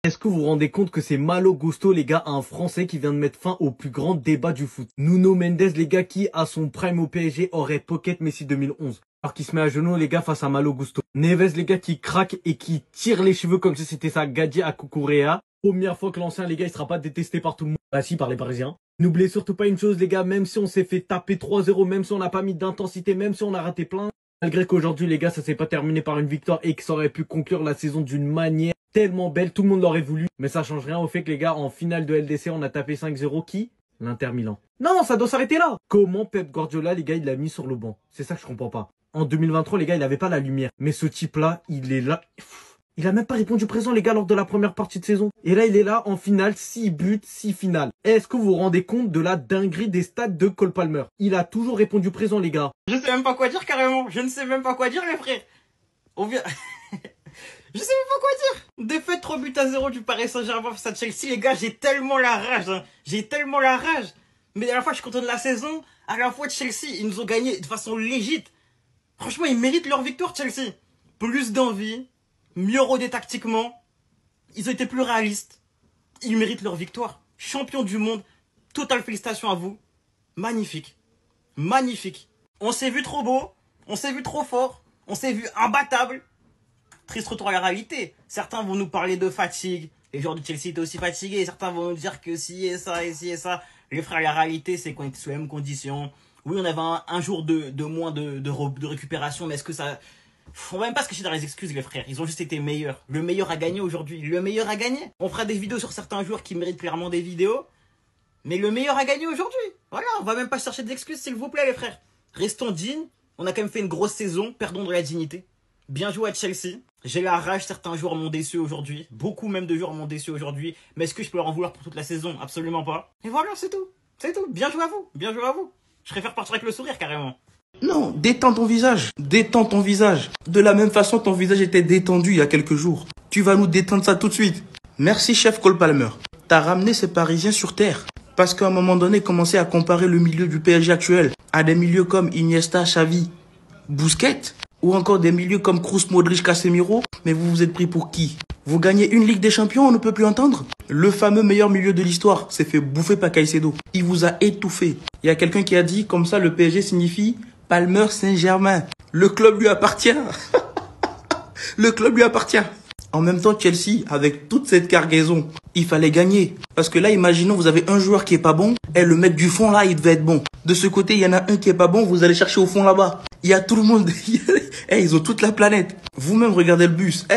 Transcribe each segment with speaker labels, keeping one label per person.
Speaker 1: Est-ce que vous vous rendez compte que c'est Malo Gusto, les gars, un Français qui vient de mettre fin au plus grand débat du foot? Nuno Mendes, les gars, qui, à son prime au PSG, aurait pocket Messi 2011. Alors qu'il se met à genoux, les gars, face à Malo Gusto. Neves, les gars, qui craque et qui tire les cheveux comme si c'était sa gadget à Cucurella. Première fois que l'ancien, les gars, il sera pas détesté par tout le monde. Bah si, par les Parisiens. N'oubliez surtout pas une chose, les gars, même si on s'est fait taper 3-0, même si on n'a pas mis d'intensité, même si on a raté plein, malgré qu'aujourd'hui, les gars, ça s'est pas terminé par une victoire et que ça aurait pu conclure la saison d'une manière tellement belle, tout le monde l'aurait voulu. Mais ça change rien au fait que, les gars, en finale de LDC, on a tapé 5-0 qui? L'Inter Milan. Non, ça doit s'arrêter là. Comment Pep Guardiola, les gars, il l'a mis sur le banc? C'est ça que je comprends pas. En 2023, les gars, il avait pas la lumière. Mais ce type-là, il est là. Il a même pas répondu présent, les gars, lors de la première partie de saison. Et là, il est là en finale, 6 buts, 6 finales. Est-ce que vous vous rendez compte de la dinguerie des stats de Cole Palmer? Il a toujours répondu présent, les gars.
Speaker 2: Je sais même pas quoi dire carrément. Je ne sais même pas quoi dire, les frères. On vient... Je sais même pas quoi dire. Défaite 3-0 du Paris Saint-Germain face à Chelsea, les gars, j'ai tellement la rage. Hein. J'ai tellement la rage. Mais à la fois, je suis content de la saison. À la fois, Chelsea, ils nous ont gagné de façon légite. Franchement, ils méritent leur victoire, Chelsea. Plus d'envie. Mieux rodé tactiquement. Ils ont été plus réalistes. Ils méritent leur victoire. Champion du monde. Totale félicitations à vous. Magnifique. Magnifique. On s'est vu trop beau. On s'est vu trop fort. On s'est vu imbattable. Triste retour à la réalité. Certains vont nous parler de fatigue. Les joueurs de Chelsea étaient aussi fatigués. Certains vont nous dire que si et ça et si et ça. Les frères, la réalité, c'est qu'on était sous les mêmes conditions. Oui, on avait un jour de moins de récupération. Mais est-ce que ça... Faut même pas se cacher dans les excuses, les frères. Ils ont juste été meilleurs. Le meilleur a gagné aujourd'hui. Le meilleur a gagné. On fera des vidéos sur certains joueurs qui méritent clairement des vidéos. Mais le meilleur a gagné aujourd'hui. Voilà, on va même pas chercher d'excuses, s'il vous plaît, les frères. Restons dignes. On a quand même fait une grosse saison. Perdons de la dignité. Bien joué à Chelsea. J'ai la rage, certains joueurs m'ont déçu aujourd'hui. Beaucoup même de joueurs m'ont déçu aujourd'hui. Mais est-ce que je peux leur en vouloir pour toute la saison? Absolument pas. Et voilà, c'est tout. C'est tout. Bien joué à vous. Bien joué à vous. Je préfère partir avec le sourire, carrément.
Speaker 3: Non, détends ton visage. Détends ton visage. De la même façon, ton visage était détendu il y a quelques jours. Tu vas nous détendre ça tout de suite. Merci, chef Cole Palmer. T'as ramené ces Parisiens sur terre. Parce qu'à un moment donné, commencer à comparer le milieu du PSG actuel à des milieux comme Iniesta, Xavi, Busquets, ou encore des milieux comme Kroos, Modric, Casemiro. Mais vous vous êtes pris pour qui? Vous gagnez une Ligue des Champions, on ne peut plus entendre. Le fameux meilleur milieu de l'histoire s'est fait bouffer par Caicedo. Il vous a étouffé. Il y a quelqu'un qui a dit, comme ça, le PSG signifie Palmer Saint-Germain. Le club lui appartient. Le club lui appartient. En même temps, Chelsea, avec toute cette cargaison, il fallait gagner. Parce que là, imaginons, vous avez un joueur qui est pas bon, et le mec du fond, là, il devait être bon. De ce côté, il y en a un qui est pas bon, vous allez chercher au fond là-bas. Il y a tout le monde. Ils ont toute la planète. Vous-même, regardez le bus.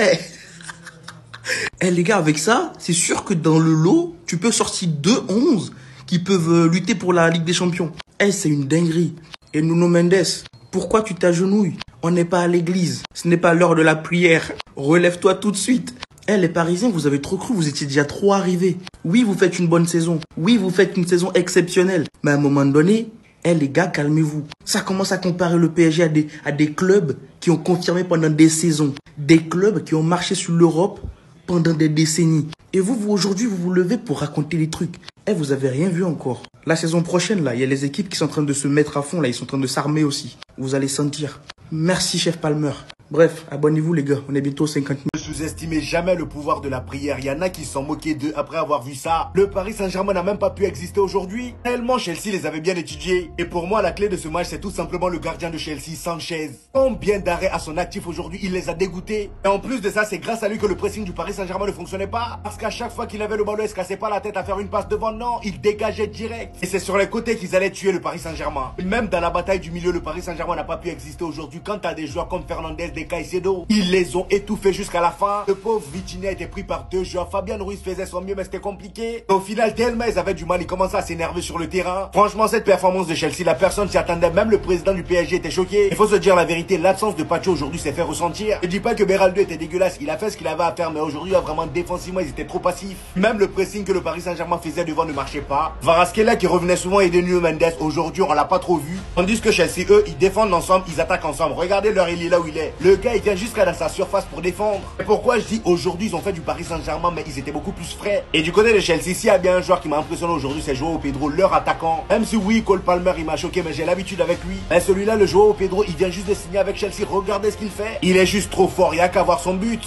Speaker 3: Les gars, avec ça, c'est sûr que dans le lot, tu peux sortir 2-11 qui peuvent lutter pour la Ligue des Champions. C'est une dinguerie. Et Nuno Mendes, pourquoi tu t'agenouilles? On n'est pas à l'église. Ce n'est pas l'heure de la prière. Relève-toi tout de suite. Les Parisiens, vous avez trop cru, vous étiez déjà trop arrivés. Oui, vous faites une bonne saison. Oui, vous faites une saison exceptionnelle. Mais à un moment donné, les gars, calmez-vous. Ça commence à comparer le PSG à des clubs qui ont confirmé pendant des saisons. Des clubs qui ont marché sur l'Europe pendant des décennies. Et vous aujourd'hui, vous vous levez pour raconter des trucs. Vous avez rien vu encore. La saison prochaine, là, il y a les équipes qui sont en train de se mettre à fond, là, ils sont en train de s'armer aussi. Vous allez sentir. Merci, chef Palmer. Bref, abonnez-vous les gars, on est bientôt 50 000.
Speaker 4: Ne sous-estimez jamais le pouvoir de la prière. Il y en a qui se sont moqués d'eux après avoir vu ça. Le Paris Saint-Germain n'a même pas pu exister aujourd'hui. Tellement Chelsea les avait bien étudiés. Et pour moi, la clé de ce match, c'est tout simplement le gardien de Chelsea, Sanchez. Combien d'arrêts à son actif aujourd'hui, il les a dégoûtés. Et en plus de ça, c'est grâce à lui que le pressing du Paris Saint-Germain ne fonctionnait pas. Parce qu'à chaque fois qu'il avait le ballon, il se cassait pas la tête à faire une passe devant. Non, il dégageait direct. Et c'est sur les côtés qu'ils allaient tuer le Paris Saint-Germain. Même dans la bataille du milieu, le Paris Saint-Germain n'a pas pu exister aujourd'hui. Quand t'as des joueurs comme Fernandez, des Caicedo, ils les ont étouffés jusqu'à la fin. Le pauvre Vitinha a été pris par deux joueurs. Fabian Ruiz faisait son mieux, mais c'était compliqué. Et au final, tellement ils avaient du mal, ils commençaient à s'énerver sur le terrain. Franchement, cette performance de Chelsea, la personne s'y attendait. Même le président du PSG était choqué. Il faut se dire la vérité, l'absence de Pacho aujourd'hui s'est fait ressentir. Je dis pas que Beraldo était dégueulasse, il a fait ce qu'il avait à faire, mais aujourd'hui, vraiment défensivement, ils étaient trop passifs. Même le pressing que le Paris Saint-Germain faisait devant ne marchait pas. Kvaratskhelia qui revenait souvent aider Nuno Mendes, aujourd'hui, on l'a pas trop vu. Tandis que Chelsea, eux, ils défendent ensemble, ils attaquent ensemble. Regardez leur il est là où il est. Le gars, il vient jusqu'à dans sa surface pour défendre. Et pourquoi je dis aujourd'hui, ils ont fait du Paris Saint-Germain, mais ils étaient beaucoup plus frais. Et du côté de Chelsea, s'il y a bien un joueur qui m'a impressionné aujourd'hui, c'est Joao Pedro, leur attaquant. Même si oui, Cole Palmer, il m'a choqué, mais j'ai l'habitude avec lui. Mais celui-là, le Joao Pedro, il vient juste de signer avec Chelsea. Regardez ce qu'il fait. Il est juste trop fort, il n'y a qu'à voir son but.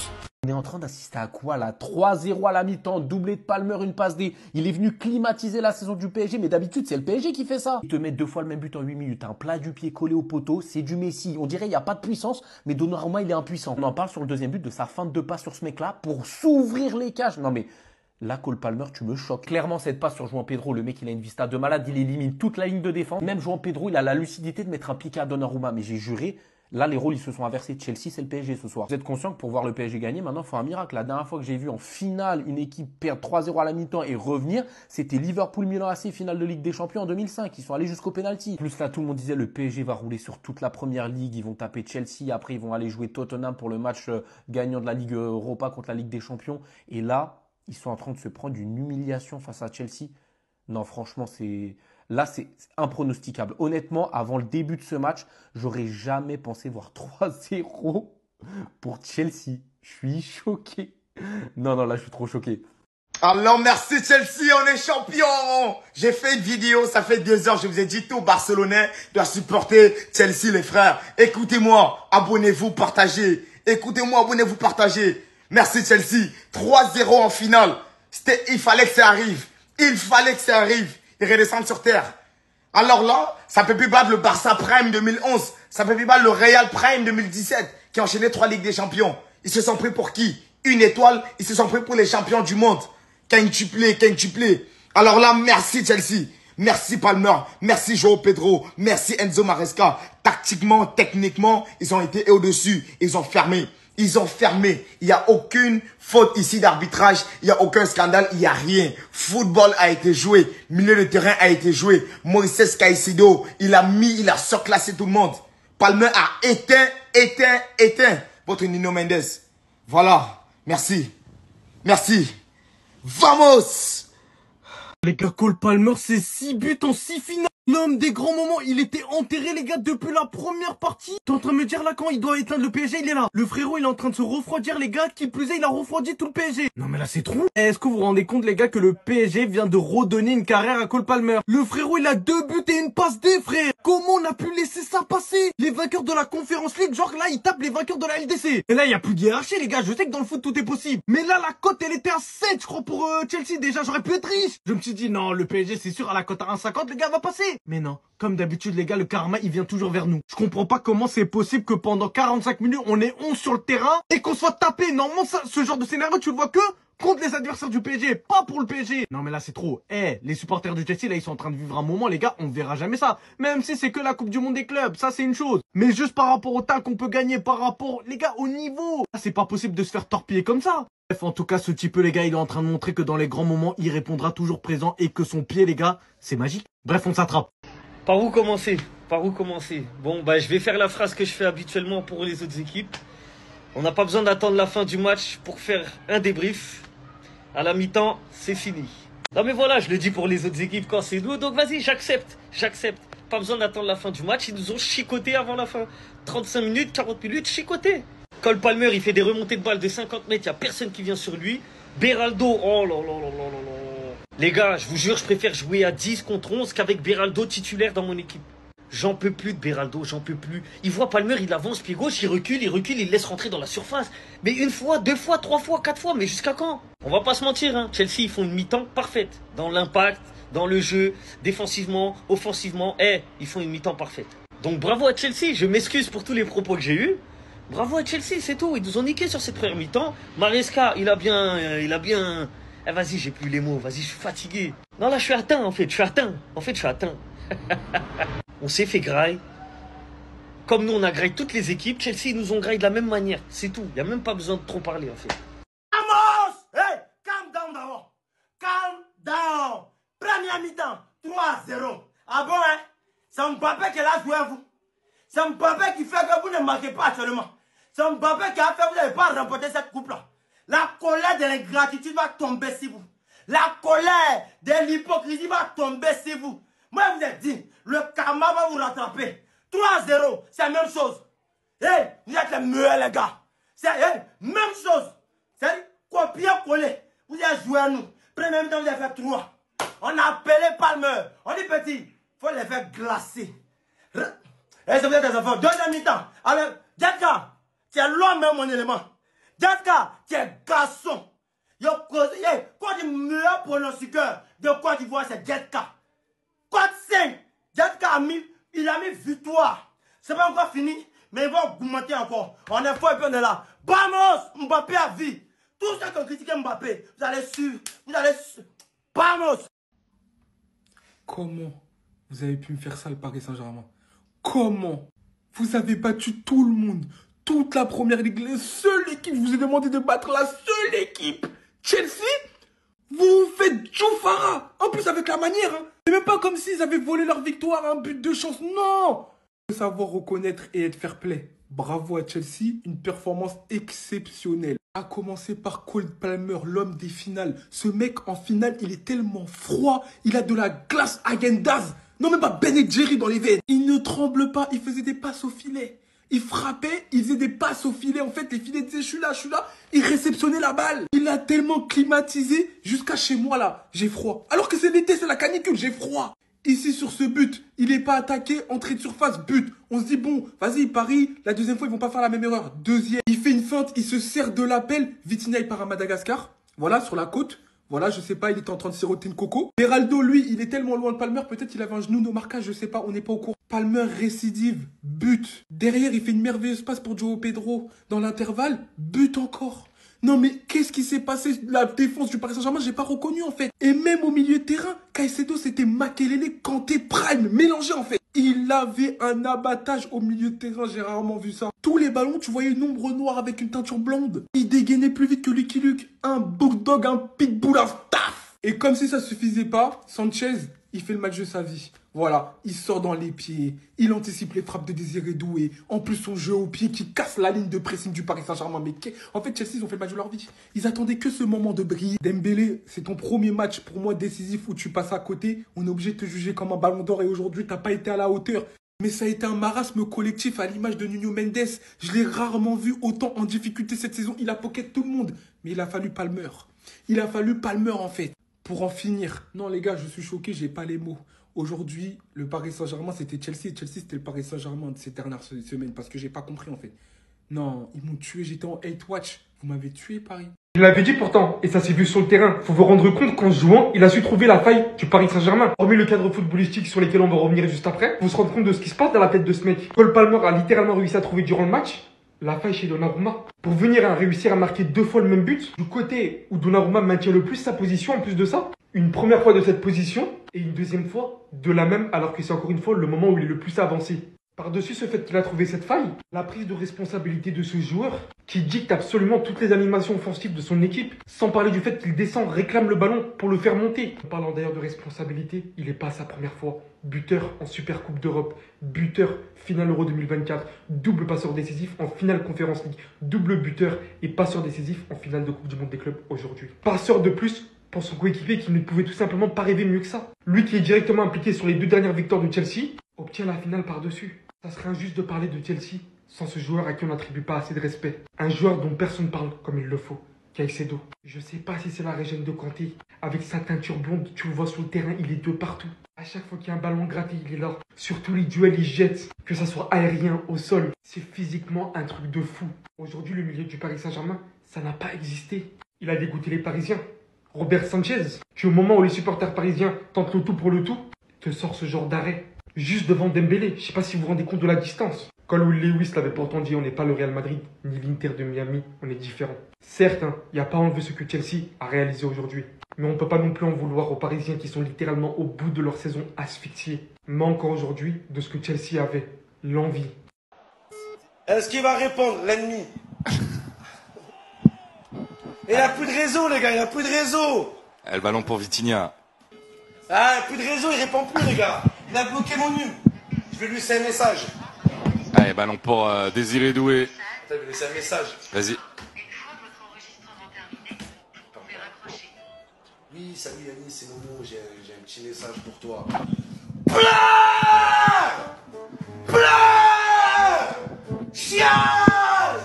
Speaker 5: est en train d'assister à quoi là? 3-0 à la mi-temps, doublé de Palmer, une passe D. Il est venu climatiser la saison du PSG, mais d'habitude c'est le PSG qui fait ça. Ils te mettent 2 fois le même but en 8 minutes, un plat du pied collé au poteau, c'est du Messi. On dirait il n'y a pas de puissance, mais Donnarumma il est impuissant. On en parle sur le deuxième but de sa feinte de passe sur ce mec-là pour s'ouvrir les cages. Non mais là, Cole Palmer, tu me choques. Clairement, cette passe sur João Pedro, le mec, il a une vista de malade, il élimine toute la ligne de défense. Même João Pedro, il a la lucidité de mettre un piqué à Donnarumma. Mais j'ai juré, là, les rôles, ils se sont inversés. Chelsea, c'est le PSG ce soir. Vous êtes conscient que pour voir le PSG gagner, maintenant, il faut un miracle. La dernière fois que j'ai vu en finale une équipe perdre 3-0 à la mi-temps et revenir, c'était Liverpool-Milan AC, finale de Ligue des Champions en 2005. Ils sont allés jusqu'au penalty. Plus là, tout le monde disait le PSG va rouler sur toute la première ligue. Ils vont taper Chelsea. Après, ils vont aller jouer Tottenham pour le match gagnant de la Ligue Europa contre la Ligue des Champions. Et là, ils sont en train de se prendre une humiliation face à Chelsea. Non, franchement, c'est impronosticable. Honnêtement, avant le début de ce match, j'aurais jamais pensé voir 3-0 pour Chelsea. Je suis choqué. Non, là, je suis trop choqué.
Speaker 4: Alors merci Chelsea, on est champion. J'ai fait une vidéo, ça fait 2 heures, je vous ai dit tout Barcelonais doit supporter Chelsea les frères. Écoutez-moi, abonnez-vous, partagez. Écoutez-moi, abonnez-vous, partagez. Merci Chelsea, 3-0 en finale. Il fallait que ça arrive. Il fallait que ça arrive. Ils redescendent sur terre. Alors là, ça peut plus battre le Barça Prime 2011. Ça peut plus battre le Real Prime 2017 qui a enchaîné 3 Ligues des Champions. Ils se sont pris pour qui? Une étoile. Ils se sont pris pour les champions du monde. Quintuplé. Alors là, merci Chelsea. Merci Palmer. Merci João Pedro. Merci Enzo Maresca. Tactiquement, techniquement, ils ont été au-dessus. Ils ont fermé. Ils ont fermé. Il n'y a aucune faute ici d'arbitrage. Il n'y a aucun scandale. Il n'y a rien. Football a été joué. Milieu de terrain a été joué. Moïse Caicedo, il a surclassé tout le monde. Palmer a éteint votre Nuno Mendes. Voilà. Merci. Vamos!
Speaker 1: Les gars, Cole Palmer, c'est 6 buts en 6 finales. L'homme des grands moments, il était enterré les gars depuis la première partie. T'es en train de me dire là quand il doit éteindre le PSG, il est là. Le frérot il est en train de se refroidir les gars, qui plus est il a refroidi tout le PSG. Non mais là c'est trop. Est-ce que vous vous rendez compte les gars que le PSG vient de redonner une carrière à Cole Palmer? Le frérot il a 2 buts et une passe D frère. Comment on a pu laisser ça passer? Les vainqueurs de la Conference League, genre là ils tapent les vainqueurs de la LDC. Et là il y a plus de hiérarchie les gars, je sais que dans le foot tout est possible. Mais là la cote elle était à 7 je crois pour Chelsea déjà, j'aurais pu être riche. Je me suis dit non le PSG c'est sûr à la cote à 1,50 les gars va passer. Mais non. Comme d'habitude les gars, le karma il vient toujours vers nous. Je comprends pas comment c'est possible que pendant 45 minutes on est 11 sur le terrain et qu'on soit tapé. Normalement ça, ce genre de scénario tu le vois que contre les adversaires du PSG, pas pour le PSG. Non mais là c'est trop. Les supporters du Chelsea là ils sont en train de vivre un moment les gars, on verra jamais ça. Même si c'est que la Coupe du Monde des clubs, ça c'est une chose. Mais juste par rapport au temps qu'on peut gagner, par rapport les gars au niveau, c'est pas possible de se faire torpiller comme ça. Bref, en tout cas, ce type les gars, il est en train de montrer que dans les grands moments, il répondra toujours présent et que son pied les gars, c'est magique. Bref, on s'attrape.
Speaker 2: Par où commencer? Bon, bah, je vais faire la phrase que je fais habituellement pour les autres équipes. On n'a pas besoin d'attendre la fin du match pour faire un débrief. À la mi-temps, c'est fini. Non mais voilà, je le dis pour les autres équipes quand c'est nous. Donc vas-y, j'accepte. Pas besoin d'attendre la fin du match. Ils nous ont chicoté avant la fin. 35 minutes, 40 minutes, chicoté. Cole Palmer, il fait des remontées de balles de 50 mètres. Il n'y a personne qui vient sur lui. Beraldo, oh là là là là là là. Les gars, je vous jure, je préfère jouer à 10 contre 11 qu'avec Beraldo titulaire dans mon équipe. J'en peux plus de Beraldo, j'en peux plus. Il voit Palmer, il avance, pied gauche, il recule, il laisse rentrer dans la surface. Mais une fois, 2 fois, 3 fois, 4 fois, mais jusqu'à quand? On va pas se mentir, hein. Chelsea, ils font une mi-temps parfaite. Dans l'impact, dans le jeu, défensivement, offensivement. Ils font une mi-temps parfaite. Donc bravo à Chelsea, je m'excuse pour tous les propos que j'ai eus. Bravo à Chelsea, c'est tout. Ils nous ont niqué sur cette première mi-temps. Maresca, il a bien... vas-y, j'ai plus les mots. Vas-y, je suis fatigué. Non, là, je suis atteint, en fait. Je suis atteint. On s'est fait graille. Comme nous, on a graille toutes les équipes. Chelsea, ils nous ont graille de la même manière. C'est tout. Il n'y a même pas besoin de trop parler, en fait.
Speaker 4: Vamos! Hey, calm down d'abord. Calm down. Première mi-temps, 3-0. Ah bon, hein? C'est Mbappé qui l'a joué à vous. C'est Mbappé qui fait que vous ne marquez pas actuellement. C'est Mbappé qui a fait que vous n'avez pas remporté cette coupe-là. La colère de l'ingratitude va tomber sur vous. La colère de l'hypocrisie va tomber sur vous. Moi, je vous ai dit, le karma va vous rattraper. 3-0, c'est la même chose. Vous êtes les meilleurs, les gars. C'est même chose. C'est copier-coller. Vous avez joué à nous. Premier mi-temps, vous avez fait 3. On a appelé Palmer. On dit petit, il faut les faire glacer. Et ça vous êtes des enfants. Deuxième mi-temps. Alors, Djaka, tu es loin même mon élément.
Speaker 3: Djaska, tu es garçon. Quoi du meilleur pronostiqueur de Côte d'Ivoire, c'est Djaska. Côte 5. Djaska il a mis victoire. C'est pas encore fini, mais il va augmenter encore. On est fort et puis on est là. Vamos, Mbappé à vie. Tous ceux qui ont critiqué Mbappé, vous allez suivre. Vamos.
Speaker 6: Comment vous avez pu me faire ça, le Paris Saint-Germain? Comment? Vous avez battu tout le monde, toute la première ligue, la seule équipe, je vous ai demandé de battre la seule équipe, Chelsea. Vous vous faites Djoufara. En plus avec la manière, hein. C'est même pas comme s'ils avaient volé leur victoire à un but de chance, non. Il faut savoir reconnaître et être fair play. Bravo à Chelsea, une performance exceptionnelle. A commencer par Cole Palmer, l'homme des finales. Ce mec en finale, il est tellement froid, il a de la glace Häagen-Dazs. Non, même pas Ben et Jerry dans les veines. Il ne tremble pas, il faisait des passes au filet. Il frappait, il faisait des passes au filet. En fait, les filets disaient, je suis là. Il réceptionnait la balle. Il a tellement climatisé jusqu'à chez moi, là. J'ai froid. Alors que c'est l'été, c'est la canicule, j'ai froid. Ici, sur ce but, il n'est pas attaqué, entrée de surface, but. On se dit, bon, vas-y, Paris, la deuxième fois, ils vont pas faire la même erreur. Deuxième, il fait une feinte, il se sert de l'appel. Vitinha, il part à Madagascar. Voilà, sur la côte. Voilà, je sais pas, il était en train de siroter une coco. Beraldo, lui, il est tellement loin de Palmer, peut-être il avait un genou no marquage, je sais pas, on n'est pas au courant. Palmer récidive, but. Derrière, il fait une merveilleuse passe pour Joao Pedro. Dans l'intervalle, but encore. Non mais qu'est-ce qui s'est passé? La défense du Paris Saint-Germain, j'ai pas reconnu en fait. Et même au milieu de terrain, Caicedo, c'était Makelele, Kanté, Prime, mélangé en fait. Il avait un abattage au milieu de terrain, j'ai rarement vu ça. Tous les ballons, tu voyais une ombre noire avec une teinture blonde. Il dégainait plus vite que Lucky Luke. Un bulldog, un pitbull, un staff. Et comme si ça suffisait pas, Sanchez, il fait le match de sa vie. Voilà, il sort dans les pieds, il anticipe les frappes de Désiré Doué. En plus, son jeu au pied qui casse la ligne de pressing du Paris Saint-Germain. Mais en fait, Chelsea, ils ont fait le match de leur vie. Ils attendaient que ce moment de briller. Dembélé, c'est ton premier match pour moi décisif où tu passes à côté. On est obligé de te juger comme un ballon d'or et aujourd'hui, t'as pas été à la hauteur. Mais ça a été un marasme collectif à l'image de Nuno Mendes. Je l'ai rarement vu autant en difficulté cette saison. Il a pocket tout le monde. Mais il a fallu Palmer. Il a fallu Palmer en fait. Pour en finir. Non les gars, je suis choqué, j'ai pas les mots. Aujourd'hui, le Paris Saint-Germain, c'était Chelsea. Et Chelsea, c'était le Paris Saint-Germain de ces dernières semaines. Parce que j'ai pas compris, en fait. Non, ils m'ont tué. J'étais en hate watch. Vous m'avez tué, Paris.
Speaker 7: Je l'avais dit pourtant, et ça s'est vu sur le terrain. Faut vous rendre compte qu'en jouant, il a su trouver la faille du Paris Saint-Germain. Hormis le cadre footballistique sur lequel on va revenir juste après, vous vous rendez compte de ce qui se passe dans la tête de ce mec. Cole Palmer a littéralement réussi à trouver durant le match la faille chez Donnarumma. Pour venir à réussir à marquer 2 fois le même but, du côté où Donnarumma maintient le plus sa position, en plus de ça, une première fois de cette position et une deuxième fois de la même, alors que c'est encore une fois le moment où il est le plus avancé. Par-dessus ce fait qu'il a trouvé cette faille, la prise de responsabilité de ce joueur qui dicte absolument toutes les animations offensives de son équipe, sans parler du fait qu'il descend, réclame le ballon pour le faire monter. En parlant d'ailleurs de responsabilité, il n'est pas sa première fois. Buteur en Super Coupe d'Europe, buteur finale Euro 2024, double passeur décisif en finale Conférence League, double buteur et passeur décisif en finale de Coupe du Monde des clubs aujourd'hui. Passeur de plus pour son coéquipier qui ne pouvait tout simplement pas rêver mieux que ça. Lui qui est directement impliqué sur les 2 dernières victoires de Chelsea, obtient la finale par-dessus. Ça serait injuste de parler de Chelsea sans ce joueur à qui on n'attribue pas assez de respect. Un joueur dont personne ne parle comme il le faut. Caicedo. Je sais pas si c'est la régène de Kanté. Avec sa teinture blonde, tu le vois sur le terrain, il est de partout. À chaque fois qu'il y a un ballon gratté, il est là. Sur tous les duels, il jette. Que ça soit aérien, au sol. C'est physiquement un truc de fou. Aujourd'hui, le milieu du Paris Saint-Germain, ça n'a pas existé. Il a dégoûté les Parisiens. Robert Sanchez, qui au moment où les supporters parisiens tentent le tout pour le tout, te sort ce genre d'arrêt. Juste devant Dembélé, je sais pas si vous vous rendez compte de la distance. Quand Louis Lewis l'avait pourtant dit, on n'est pas le Real Madrid, ni l'Inter de Miami, on est différent. Certes, il n'y a pas enlevé ce que Chelsea a réalisé aujourd'hui. Mais on ne peut pas non plus en vouloir aux Parisiens qui sont littéralement au bout de leur saison asphyxiés. Mais encore aujourd'hui, de ce que Chelsea avait, l'envie.
Speaker 3: Est-ce qu'il va répondre, l'ennemi? Il n'y a plus de réseau, les gars, il n'y a plus de réseau.
Speaker 8: Le ballon pour Vitinha.
Speaker 3: Ah, il n'y a plus de réseau, il répond plus, les gars. Il a bloqué mon nu. Je vais lui laisser un message.
Speaker 8: Allez, ballon pour Désiré Doué.
Speaker 3: Attends, je vais lui laisser un message.
Speaker 8: Vas-y.
Speaker 9: Une fois votre enregistrement terminé, vous pouvez raccrocher.
Speaker 3: Oui, salut Yannis, c'est Momo, j'ai un petit message pour toi. Pleure! Pleure! Chial!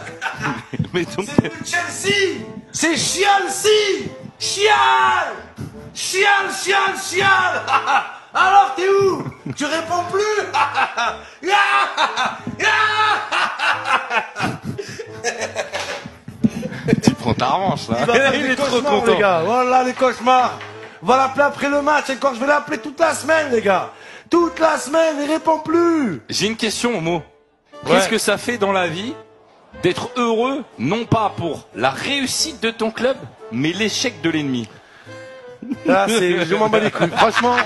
Speaker 8: Mais donc...
Speaker 3: C'est plus Chelsea! C'est Chelsea! Chial! Chial, chial, chial! Alors t'es où? Tu réponds plus?
Speaker 8: Tu prends ta revanche, là.
Speaker 10: Il va faire des cauchemars, les gars. Voilà les cauchemars. On va l'appeler après le match. Et quand je vais l'appeler toute la semaine, les gars. Toute la semaine, il répond plus.
Speaker 8: J'ai une question, Momo.
Speaker 10: Ouais.
Speaker 8: Qu'est-ce que ça fait dans la vie d'être heureux, non pas pour la réussite de ton club, mais l'échec de l'ennemi?
Speaker 10: Là, je m'en bats les couilles. Franchement,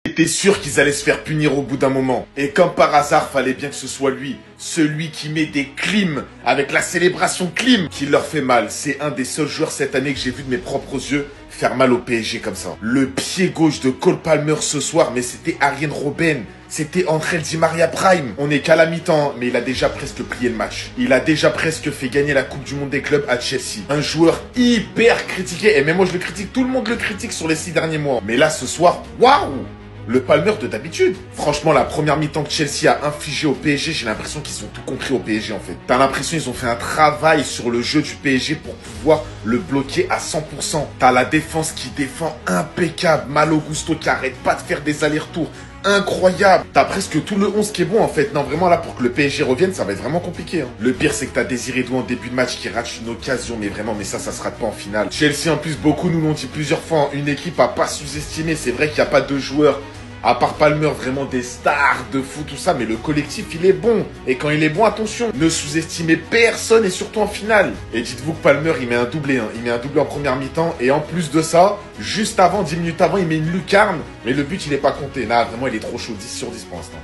Speaker 4: J'étais sûr qu'ils allaient se faire punir au bout d'un moment. Et comme par hasard, fallait bien que ce soit lui. Celui qui met des clims avec la célébration clim qui leur fait mal. C'est un des seuls joueurs cette année que j'ai vu de mes propres yeux faire mal au PSG comme ça. Le pied gauche de Cole Palmer ce soir, mais c'était Arjen Robben. C'était Angel Di Maria Prime. On est qu'à la mi-temps, mais il a déjà presque plié le match. Il a déjà presque fait gagner la Coupe du Monde des clubs à Chelsea. Un joueur hyper critiqué. Et même moi je le critique, tout le monde le critique sur les 6 derniers mois. Mais là ce soir, waouh! Le Palmer de d'habitude. Franchement, la première mi-temps que Chelsea a infligé au PSG, j'ai l'impression qu'ils ont tout compris au PSG en fait. T'as l'impression qu'ils ont fait un travail sur le jeu du PSG pour pouvoir le bloquer à 100%. T'as la défense qui défend impeccable. Malo Gusto qui arrête pas de faire des allers-retours. Incroyable. T'as presque tout le 11 qui est bon en fait. Non vraiment là pour que le PSG revienne ça va être vraiment compliqué. Le pire c'est que t'as Désiré Doué en début de match qui rate une occasion. Mais vraiment mais ça se rate pas en finale. Chelsea en plus beaucoup nous l'ont dit plusieurs fois. Une équipe à pas sous-estimer. C'est vrai qu'il n'y a pas de joueurs à part Palmer, vraiment des stars de foot, tout ça, mais le collectif, il est bon. Et quand il est bon, attention, ne sous-estimez personne et surtout en finale. Et dites-vous que Palmer, il met un doublé, hein. Il met un doublé en première mi-temps. Et en plus de ça, juste avant, 10 minutes avant, il met une lucarne. Mais le but, il est pas compté. Là, vraiment, il est trop chaud, 10 sur 10 pour l'instant.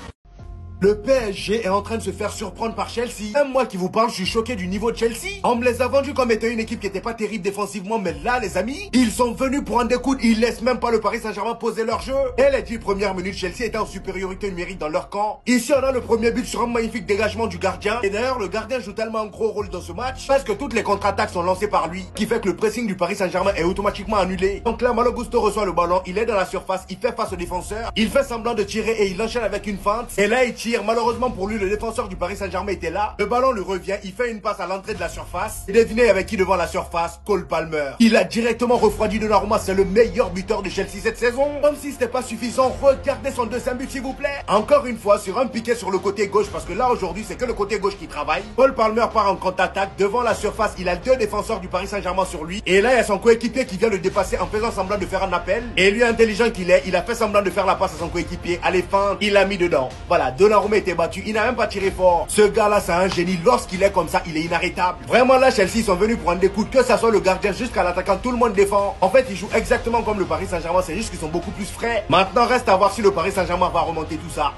Speaker 4: Le PSG est en train de se faire surprendre par Chelsea. Même moi qui vous parle, je suis choqué du niveau de Chelsea. On me les a vendus comme étant une équipe qui était pas terrible défensivement, mais là, les amis, ils sont venus prendre des coups. Ils laissent même pas le Paris Saint-Germain poser leur jeu. Et les 10 premières minutes, Chelsea était en supériorité numérique dans leur camp. Ici, on a le premier but sur un magnifique dégagement du gardien. Et d'ailleurs, le gardien joue tellement un gros rôle dans ce match parce que toutes les contre-attaques sont lancées par lui, qui fait que le pressing du Paris Saint-Germain est automatiquement annulé. Donc là, Malo Gusto reçoit le ballon, il est dans la surface, il fait face au défenseur, il fait semblant de tirer et il enchaîne avec une feinte. Et là, il tire. Malheureusement pour lui, le défenseur du Paris Saint-Germain était là. Le ballon lui revient, il fait une passe à l'entrée de la surface. Et devinez avec qui devant la surface? Cole Palmer. Il a directement refroidi Donnarumma, c'est le meilleur buteur de Chelsea cette saison. Comme si c'était pas suffisant, regardez son deuxième but s'il vous plaît. Encore une fois, sur un piqué sur le côté gauche, parce que là aujourd'hui c'est que le côté gauche qui travaille. Cole Palmer part en contre-attaque, devant la surface, il a 2 défenseurs du Paris Saint-Germain sur lui. Et là il y a son coéquipier qui vient le dépasser en faisant semblant de faire un appel. Et lui intelligent qu'il est, il a fait semblant de faire la passe à son coéquipier. Allez, fin, il l'a mis dedans. Voilà, Donnarumma était battu, il n'a même pas tiré fort. Ce gars-là, c'est un génie. Lorsqu'il est comme ça, il est inarrêtable. Vraiment, là, Chelsea sont venus prendre des coups. Que ça soit le gardien jusqu'à l'attaquant, tout le monde défend. En fait, ils jouent exactement comme le Paris Saint-Germain. C'est juste qu'ils sont beaucoup plus frais. Maintenant, reste à voir si le Paris Saint-Germain va remonter tout ça.